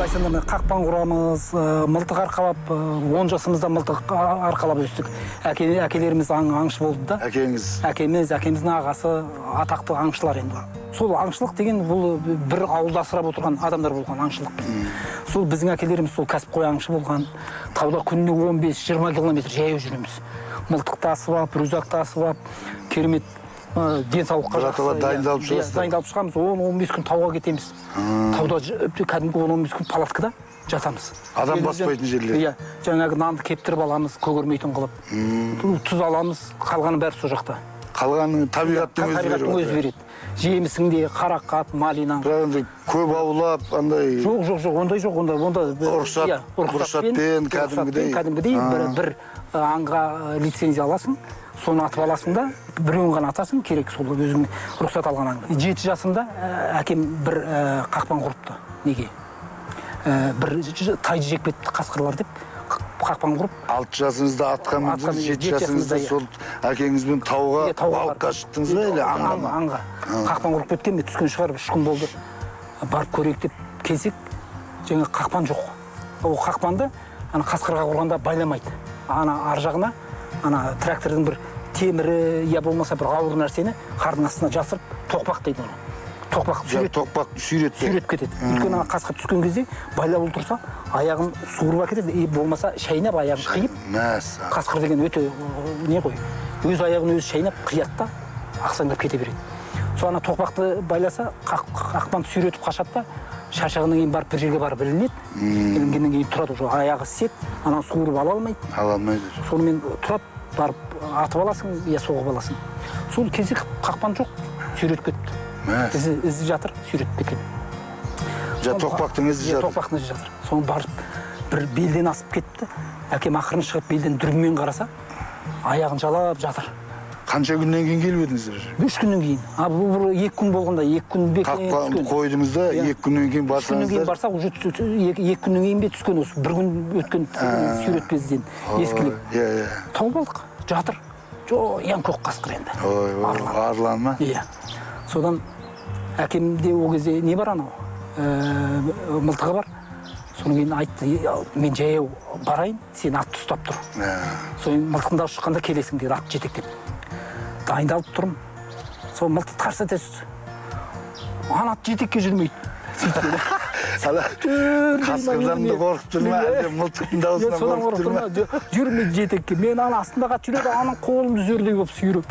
былайша айтқанда қақпан құрамыз, мылтық арқалап, 10 жасымызда мылтық арқалап өстік. Әкелеріміз аңшы болды да. Әкеміздің ағасы атақты аңшылар енді. Сол аңшылық деген бұл бір ауылда асырап отырған адамдар болған аңшылықпен. Сол біздің әкелеріміз сол кәсіпқой аңшы болған. Тауда күніне 15-20 километр жаяу жүреміз. Мылтық тасып алып, рюкзак тасып алып, керемет денсаулыққа жақсы. Дайындалып шығамыз, 10-15 күн тауға кетеміз. Тауда кәдімгі 10-15 күн палаткада жатамыз. Адам баспайтын жерлер. Иә, жаңағы нанды кептіріп аламыз, көгермейтін қылып. Тұз аламыз, қалғаны бәрі сол жақта. Қалғаны табиғаттың өзі береді. Жемісіңде қарақат, малина. Бірақ көп аулап, андай... Жоқ, ондай жоқ, онда... Рұқсатпен, кәдімгідей бір аңға лицензия аласың, соны атып аласың да, біреуін ғана атасың, керек сол өзің рұқсат алған аңға. 7 жасымда әкем бір қақпан құрыпты. Неге? Бір тайды жекпетті қасқырлар деп қақпан құрып. 6 жасыңызда атқа міндіңіз, 7 жасыңызда сол әкеңізбен тауға балыққа шықтыңыз ба, әлі аңға? Қақпан құрып кеткен, мен түскен шығар, 3 күн болды. Барып көрейік деп келсек, жаңа қақпан жоқ. Ол қақпанды қасқырға құрғанда байламайды. Ар жағына трактордың бір темірі, я болмаса бір ауыр нәрсені қардың астына жасырып, тоқпақ дейді оны. Тоқпақ сүйрет кетеді. Үлкен қасқыр түскен кезде байлап отырса, аяғын суырып әкетеді, болмаса шайнап аяғын қиып. Қасқыр деген өте не ғой? Өз аяғын өзі шайнап қият та ақсаңдап кете береді. Сол тоқпақты байласа, қақпанды сүйретіп қашады да, шашағынан кейін барып бір жерге барып ілінеді. Ілінгеннен кейін тұрады, аяғы сет, суырып ала алмайды. Сонымен тұрады, барып атып аласың, я соғып аласың. Сол кезде қақпан жоқ, сүйретіп кетті. Ізі жатыр, сүйретіп кеткен. Тоқпақтың ізі жатыр? Тоқпақтың ізі жатыр. Соны барып бір белден асып кетті. Әкем ақырын шығып белден дүріммен қараса, аяғын жалап жатыр. Қанша күннен кейін келіп едіңіздер? 3 күннен кейін. Бұл 2 күн болғанда, 2 күн бекінен түскен. Қақпан қойдыңыз да, 2 күннен кейін барсаңыздар? 3 күннен кейін барсақ, 2 күннен кейін бе түскен осы. 1 күн өткен сүйретпезден ескілік. Тауып алдық, жатыр. Ең көк қасқыр енді. Арлан ма? Иә. Содан әкемде ол кезде не бар анау? Мылтығы бар. Содан кейін айтты, мен жаяу барайын, сен атты ұстап тұр. Содан мылтығында шыққанда келесің деді, атты жетектеп. Дайындалып тұрмын. Сол мылтық тарс ете түсті. Атты жетекке жүрмейді. Қасқырдан да қорқып тұр ма? Әлде мылтықтың даусынан қорқып тұр ма? Жүрмейді жетекке. Мен астында қат жүреді, қолымды зөрдей болып сүйреп.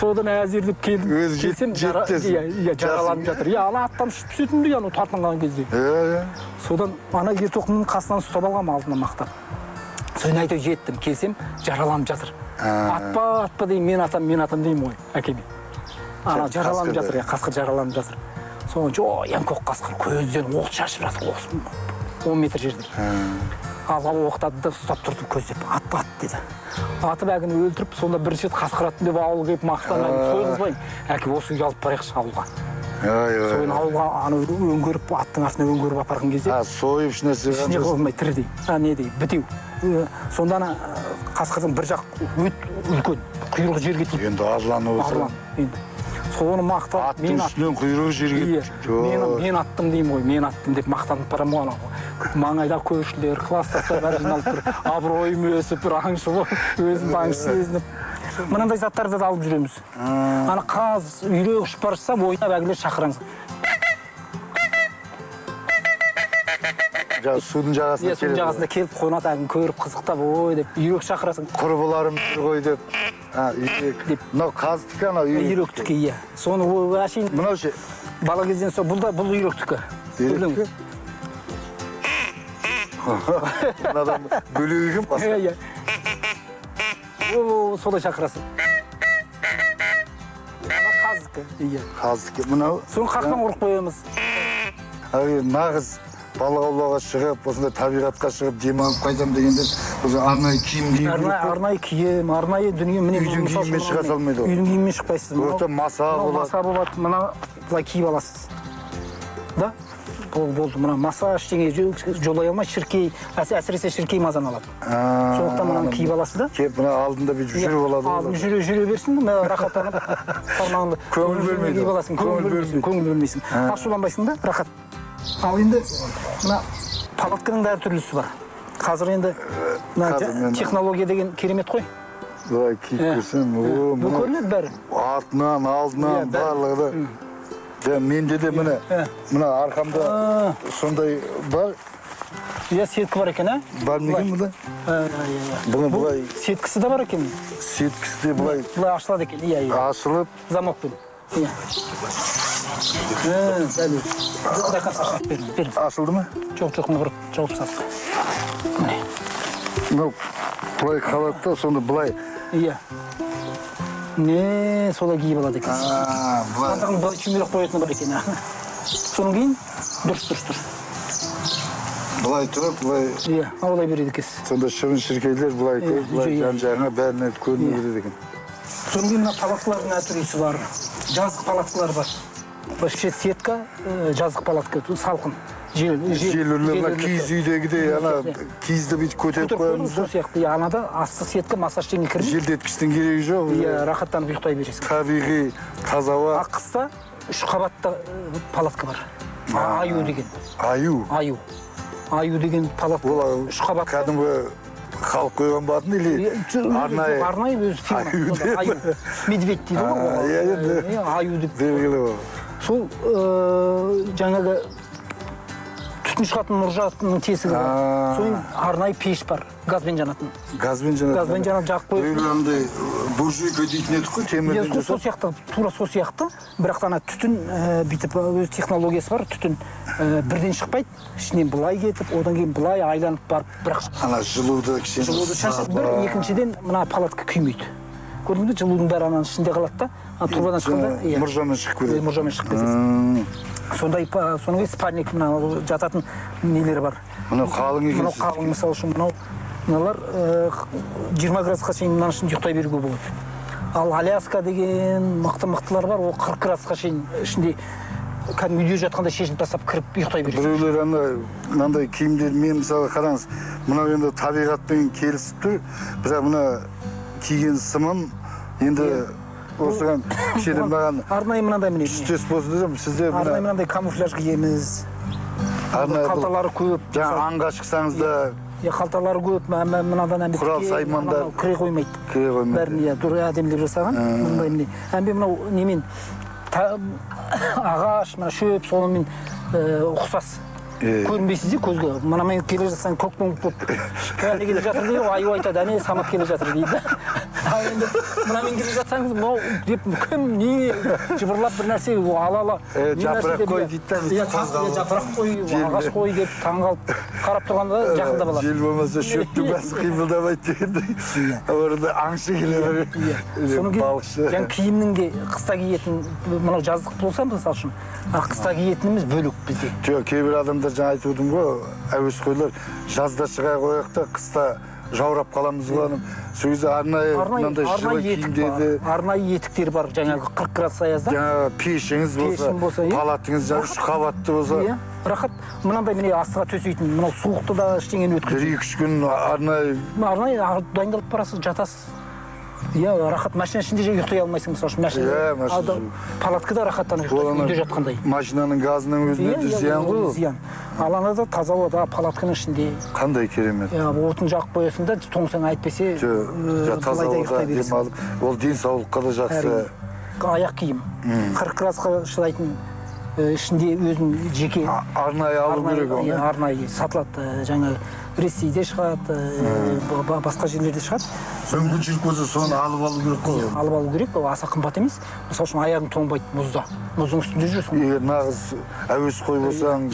Содан әзердеп келсем, жараланып жатыр. Аттан ұшып түсетімді, тартынған кезде. Содан ертоқымның қасынан ұстап алғам алдына мақтап. Содан айтып жеттім, келсем, жараланып жатыр. Атпа деймін, мен атам деймін ғой, әкеме. Жараланып жатыр, қасқыр жараланып жатыр. Соған ең көк қасқыр көзден оқ шашып жатыр, 10 метр жерде. Алға оқтады да ұстап тұрды көздеп, атты деді. Атып әкені өлтіріп, сонда бірінші рет қасқыр аттым деп ауыл келіп мақтанайын, сойғызбайын. Әке осы үйге алып барайықшы ауылға. Соған ауылға өңгеріп, аттың астына өңгеріп апарған кезде. Сойып ішіне қоймай тірідей, не дей, бітеу. Сонда қасқырдың бір жақ үлкен, құйрығы жерге тиіп. Енді арланы болса. Соны мақтап, аттың үстінен құйрығы жерге. Мен аттым деймін ғой, мен аттым деп мақтанып барам ғой. Маңайда көршілер, кластастар бәрі жиналып бір абыройым өсіп, бір аңшы болып, өзімді аңшы сезініп. Мынандай заттарды да алып жүреміз. Қаз, үйрек ұшып бара жатса, ойнап әгілер шақыраңыз. Судың жағасында келіп. Судың жағасында келіп, қонат әгін көріп, қызықтап, ой деп, үйрек шақырасың. Құрбыларым ғой деп. Мынау қаздікі, анау үйректікі, иә. Соны әшейін. Мынау ше? Бала кезден сол, бұл үйректікі. Үйректікі? Мынадан бөлегім басқа. Иә. Солай шақырасың. Қаздікі, иә. Қаздікі, мынау? Соны қақпан ұрып қоямыз. Нағыз балық аулауға шығып, осындай табиғатқа шығып, демалып қайтам дегенде, арнайы киім киіп жүріп. Арнайы киім, арнайы дүние. Үйдің киіммен шыға салмайды ғой. Үйдің киіммен шықпайсыз. Өртті маса болады. Маса болады, мына былай киіп аласыз. Да? Болды, мына маса ештеңе жолай алмай, шіркей, әсіресе шіркей мазан алады. Сондықтан мынаны киіп аласыз да? Кеп, мына алдында бір жүріп алады. Жүре берсін, рахаттанып. Көңіл бөлмейді. Көңіл бөлмейсің. Ашуланбайсың да, рахат. Ал енді мына палатканың да әртүрлісі бар. Қазір енді технология деген керемет қой. Былай киіп көрсем, бұл көрінеді бәрі. Артынан, алдынан, барлығы да. Менде де мына арқамда сондай бар. Иә, сеткі бар екен, ә? Бар мекен бұда? Бұл сеткісі де бар екен. Сеткісі де бұлай ашылады екен, иә. ашылып. Замокпен. Иә. Дәл өзі. Ашылды ма? Жоқ, мұғырып жауып сатты. Бұлай қалады да, сонда бұлай. Иә. Солай киіп алады екен. Қандығын бұлай чүмелек қоятыны бар екен. Соның кейін дұрыс. Бұлай тұрып, бұлай... Иә, олай береді екес. Сонда шыбын-шіркейлер бұлай жан-жағына бәріне көріне береді екен. Соның кейін мына палаткалардың әртүрлісі бар. Жазық палаткалар бар. Башқа сетка, жазық палатка, салқын. Жел үрлеріне киіз үйдегідей, киізді бүйтіп көтеріп қоямыз да. Сол сияқты, анада асты сетка, массаж жеңіл кірмей. Желдеткіштің керегі жоқ. Иә, рахаттанып ұйықтай бересің. Табиғи, таза ауа. Қыста 3 қабатты палатка бар. Аю деген. Аю? Аю деген палатка 3 қабатты. Кәдімгі халық қойған батын или арнайы? Арнайы өзі фирма. Аю. Медведь дейді ғой. Аю деп. Белгілі ол. Сол жаңағы түтін шығатын нұржатының тесігі бар. Соның арнайы пеш бар, газбен жанатын. Газбен жанатын жағып қойып. Өйлерінде буржуйка дейтін едік қой, темірден жасап. Сол сияқты, тура сол сияқты. Бірақ та түтін бүйтіп өз технологиясы бар, түтін бірден шықпайды. Ішінен былай кетіп, одан кейін былай айланып барып, бірақ ана жылуды кішкене. Жылуды шашып, екіншіден мына палатка күймейді. Көрдіңіз бе, жылудың бәрі ананың ішінде қалады да, турбадан шыққанда мұржамен шығып кетеді. Мұржамен шығып кетеді. Сондай, соның спальник жататын нелері бар. Мынау қалың екен. Мынау қалың, мысалы үшін, мыналар 20 градусқа шейін мынаның ішінде ұйықтай беруге болады. Ал Аляска деген мықты-мықтылар бар, ол 40 градусқа шейін ішінде кәдімгі үйде жатқанда шешініп тастап кіріп ұйықтай береді. Біреулер мынандай киімдер, мен мысалы қараңыз, мынау енді табиғатпен келісіп тұр, бірақ мына киген сымым енді осыған кішкене маған арнайы мынандай міне түстес болсын десем, сізде арнайы мынандай камуфляж киеміз. Қалталары көп. Жаңа аңға шықсаңыз да қалталары көп, мынадан құрал саймандар кіре қоймайды. Бәрін әдемілеп жасаған. Мындай міне. Мынау немен ағаш, шөп, сонымен ұқсас. Көрінбейсіз де көзге. Мұнамен келе жатсаң көктің болып, әне келе жатыр дейді, аю айтады, әне самат келе жатыр дейді. Ал енді мұнамен келе жатсаңыз, деп кім, не, жыбырлап бір нәрсе, ала-ала. Жапырақ қой дейді. Жапырақ қой, ағаш қой деп таңғалып қарап тұрғанда жақында баласы. Жел болмаса шөптің бәсі қимылдамайды дегендей. Орында аңшы келе бар. Киімнің де қыста киетін, мынау жаздық болса, мысалы үшін, қыста киетініміз бөлік бізде. Жоқ, кейбір адамдар жаңа айтып отырмын ғой, әуесқойлар жазда шыға қояқ та қыста жаурап қаламыз ғой. Сол кезде арнайы мынандай жылы киімдерді, арнайы етіктер бар, жаңағы 40 градус аязда. Жаңағы пешіңіз болса, палатыңыз 3 қабатты болса. Рахат, мынандай міне астыға төсейтін, мынау суықты да ештеңені өткізбейді. 1-2 күн арнайы дайындалып барасыз, жатасыз. Иә, рахат, машина ішінде же ұйықтай алмайсың, мысалы үшін, машина. Палаткада рахаттан ұйықтайсың, үйде жатқандай. Машинаның газының өзіне де зиян ғой. Зиян. Ал анада таза ауада, палатканың ішінде. Қандай керемет. Отын жағып қоясың да, тоңсаң айтпесе, таза ауада демалып, ол денсаулыққа да жақсы. Аяқ киім. 40 градусқа шыдайтын ішінде өзін жеке арнайы алу керек ол. Арнайы сатылады, жаңа Ресейде шығады, басқа жерлерде шығады. Мүмкіншілік болса соны алып алу керек қой. Алып алу керек, ол аса қымбат емес. Мысалы үшін аяғың тоңбайды мұзда. Мұздың үстінде жүрсің. Нағыз әуесқой болсаң,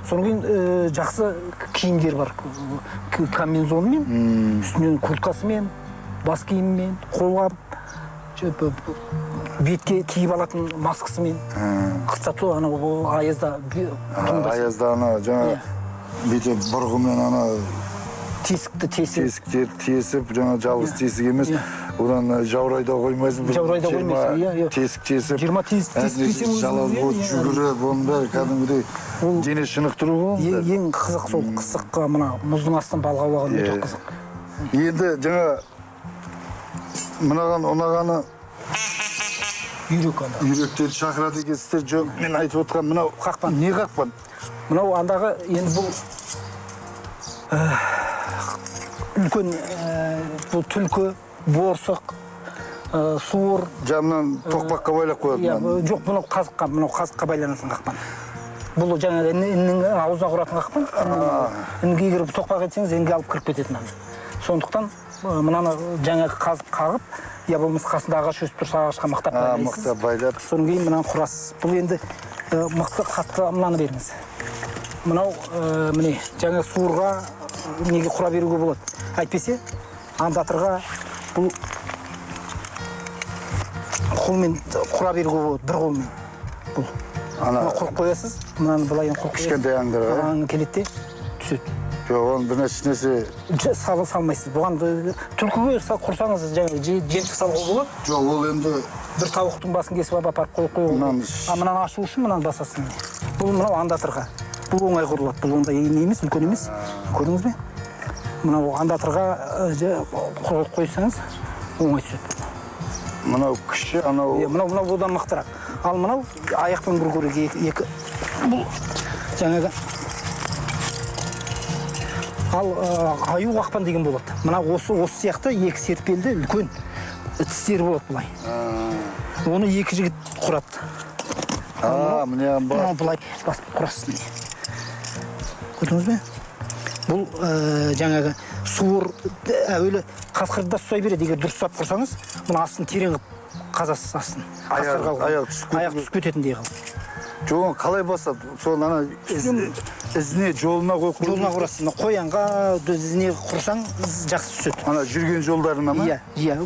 содан кейін жақсы киімдер бар. Комбинезонымен, үстінен курткасымен, бас киімімен, қолғап, бетке киіп алатын маскасымен. Қыста аязда тоңбайсың. Аязда жаңа бете бұрғымен тесікті тесіп, жаңа жалғыз тесік емес, одан жаурайда қоймайсың. Жаурайда қоймайсың, иә. Тесік тесіп, 20 тесік тесіп, жалал болып жүгіріп, оның бәрі кәдімгідей дене шынықтыру ғой. Ең қызық сол қысыққа мына мұздың астын балық аулаған өте қызық. Енді жаңа мынаған ұнағаны үйрек анда. Үйректерді шақырады екенсіздер. Жоқ, мен айтып отқан мынау Қақпан. Не қақпан? Мынау андағы енді бұл үлкен бұл түлкі, борсық, суыр. Жамнан тоқпаққа байлап қояды. Жоқ, мынау қазыққа байланатын қақпан. Бұл жаңағы іннің аузына құратын қақпан. Інге кіріп тоқпақ етсеңіз, інге алып кіріп кететін ана. Сондықтан мынаны жаңағы қазық қағып, я болмаса қасында ағаш өсіп тұрса ағашқа мықтап байлайсыз. Мықтап байлап. Содан кейін мынаны құрасыз. Бұл енді мықты қатты мынаны беріңіз. Мынау міне жаңа суырға неге құра беруге болады. Әйтпесе андатырға бұл қолмен құра беруге болады, бір қолмен. Бұл. Ана құрып қоясыз, мынаны былай құрып қоясыз. Кішкентай аңдарға. Аңы келеді де түседі. Жоқ, оны бір нәрсе салмайсыз. Бұған түлкіге құрсаңыз жаңағы жемтік салуға болады. Жоқ, ол енді бір тауықтың басын кесіп апарып қойып қоюға. Мынаны ашу үшін мынаны басасың. Бұл мынау андатырға. Бұл оңай құрылады. Бұл ондай емес, үлкен емес. Көрдіңіз бе? Мынау андатырға қойсаңыз оңай түседі. Мынау кіші, анау... Мынау одан мықтырақ. Ал мынау аяқпен бір көрек екі. Бұл жаңағы... Ал аю қақпан деген болады. Мына осы сияқты екі серпелді үлкен тістері болады бұлай. Оны екі жігіт құрады. Міне бар. Бұлай басып құрасыз. Көрдіңіз бе? Бұл жаңағы суыр әуелі қасқырды да ұстай береді. Егер дұрыс ұстап құрсаңыз, мұны астын терең қылып қазасыз астын. Аяқ түсіп кететіндей қылып. Жоқ, қалай басады? Сол ана ізіне, жолына қойып жолына құрасыз. Қоянға ізіне құрсаң жақсы түседі. Ана жүрген жолдарына ма? Иә.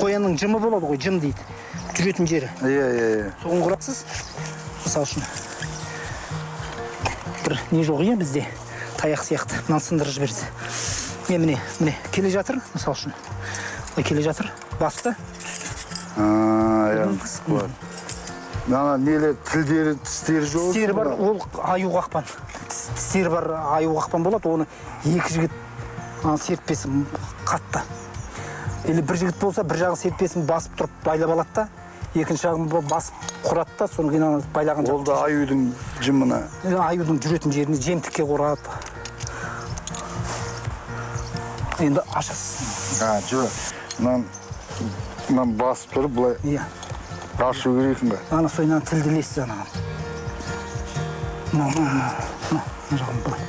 Қоянның жымы болады ғой, жым дейді. Жүретін жері. Иә. Соған құрасыз. Мысал үшін. Бір не жоқ иә бізде? Таяқ сияқты. Мынаны сындырып жіберді. Міне, келе жатыр, мысал үшін. Келе жатыр, басты. Аяқ қысып болады. Ана нелер тілдері, тістері жоқ? Тістері бар, ол аю қақпан. Тістері бар аю қақпан болады, оны екі жігіт серппесін қатты. Или бір жігіт болса, бір жағын серппесін басып тұрып байлап алады да, екінші жағын басып құрады да, соны кейін байлаған жоқ. Ол да аюдың жымына? Аюдың жүретін жеріне жемтікке құрады. Енді ашасыз. Жоқ, мынан басып тұрып, бұлай... Иә. Ашу керексің бе? Ана сойнан тілділесіз анаған. Мына жағын бұлай.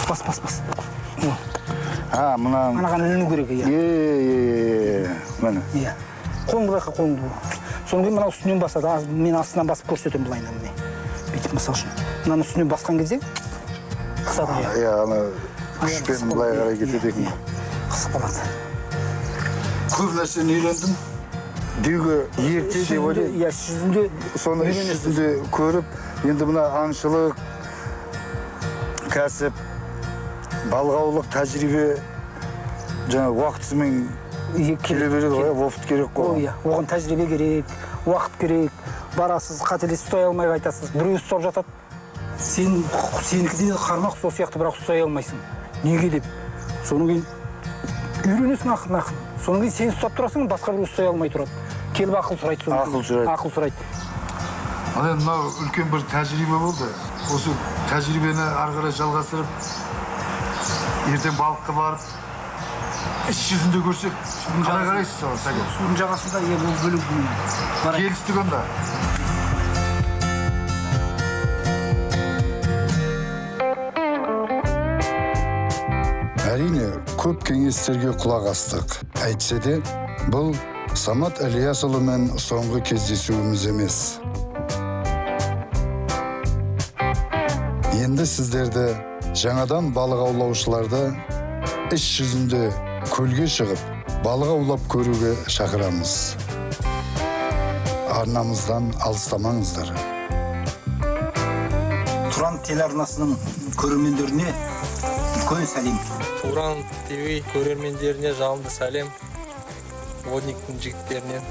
Бас. Мынаған... Анаған іліну керек, иә. Мәне. Иә. Қолыңды байқа, қолыңды. Соны кейін мына үстінен басады. Мен астынан басып көрсетем бұлайынан міне. Бүйтіп мысал үшін. Мынаны үстінен басқан кезде қысады аяқ. Иә, ана күшпен бұлай қарай кетеді екен. Қысып қалады. Көп нәрсені үйрендім. Деуге ерте деп ойлаймын. Иә, жүзінде соны іс жүзінде көріп, енді мына аңшылық, кәсіп, балық аулық тәжірибе жаңа уақытысымен келе береді ғой, опыт керек қой. Оған тәжірибе керек, уақыт керек. Барасыз, қателесіп ұстай алмай қайтасыз. Біреу ұстап жатады. Сенікі де қармақ сол сияқты, бірақ ұстай алмайсың. Неге деп? Соны кейін үйренесің ақын. Соны кейін сен ұстап тұрасың, басқа бір ұстай алмай тұрады. Келіп ақыл сұрайды. Ақыл сұрайды. Ал енді мынау үлкен бір тәжірибе болды. Осы тәжірибені ары қарай жалғастырып, ертең балыққа барып, іс жүзінде көрсек, қалай қарайсыз оған Сәкен? Судың жағасында бұл бөлек. Келістік онда. Әрине, көп кеңестерге құлақ астық. Әйтсе де, бұл Самат Ілиясұлымен соңғы кездесуіміз емес. Енді сіздерді жаңадан балық аулаушыларды іс жүзінде көлге шығып, балық аулап көруге шақырамыз. Арнамыздан алыстамаңыздар. Туран телеарнасының көрермендеріне үлкен сәлем. Туран ТВ көрермендеріне жалынды сәлем. Водниктің жігіттерінен.